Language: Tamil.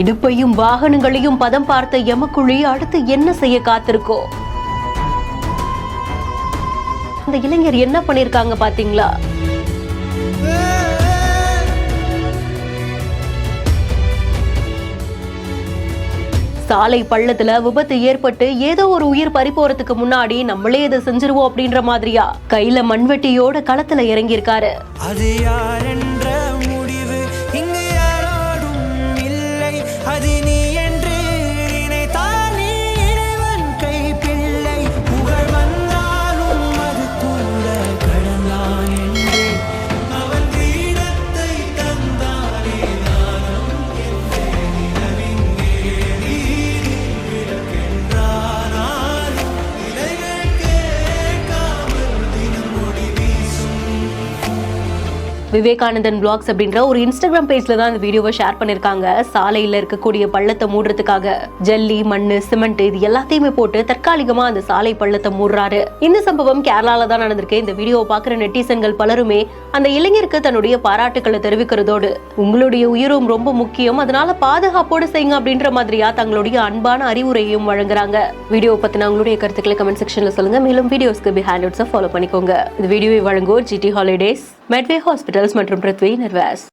இடுப்பையும் வாகனங்களையும் பதம் பார்த்த எமக்குழி அடுத்து என்ன செய்ய காத்திருக்கோ? அந்த இளைஞர் என்ன பண்ணிருக்காங்க பாத்தீங்களா? சாலை பள்ளத்துல விபத்து ஏற்பட்டு ஏதோ ஒரு உயிர் பறிப்போறதுக்கு முன்னாடி நம்மளே இதை செஞ்சிருவோம் அப்படின்ற மாதிரியா கையில மண்வெட்டியோட களத்துல இறங்கி இருக்காரு. அது யாரென்ற முடிவு இங்கு யாரோடும் இல்லை, அது நீ என்று நினைத்தானே இறைவன் கை பிள்ளை. புகழ் வந்தாலும் அது கூட கடந்தான் என்று அவன் கிரீடத்தை தந்தானே நானும் என்றே நிலவிங்கே விளக்கென்றானாலும் இலைகள் கேட்காமல் தினம் ஒளி வீசும். விவேகானந்தன் பிளாக்ஸ் அப்படின்ற ஒரு இன்ஸ்டாகிராம் பேஜ்ல தான் இந்த வீடியோவை ஷேர் பண்ணிருக்காங்க. சாலையில இருக்கக்கூடிய பள்ளத்தை மூடுறதுக்காக ஜல்லி, மண்ணு, சிமெண்ட் இது எல்லாத்தையுமே போட்டு தற்காலிகமா அந்த சாலை பள்ளத்தை மூடுறாரு. இந்த சம்பவம் கேரளால தான் நடந்திருக்கு. இந்த வீடியோவை பாக்குற நெட்டிசன்கள் பலருமே அந்த இளைஞருக்கு தன்னுடைய பாராட்டுக்களை தெரிவிக்கிறதோடு உங்களுடைய உயிரும் ரொம்ப முக்கியம், அதனால பாதுகாப்போடு செய்யுங்க அப்படின்ற மாதிரியா தங்களுடைய அன்பான அறிவுரையும் வழங்குறாங்க. வீடியோ பத்தின உங்களுடைய கருத்துக்களை கமெண்ட் செக்ஷன்ல சொல்லுங்க. மேலும் வீடியோஸ்க்கு பிஹைண்ட் ஃபாலோ பண்ணிக்கோங்க. இந்த வீடியோவை வழங்குவோர் GT ஹாலிடேஸ், மெட்வே ஹாஸ்பிட்டல்ஸ் மற்றும் பிருத்வி நர்வாஸ்.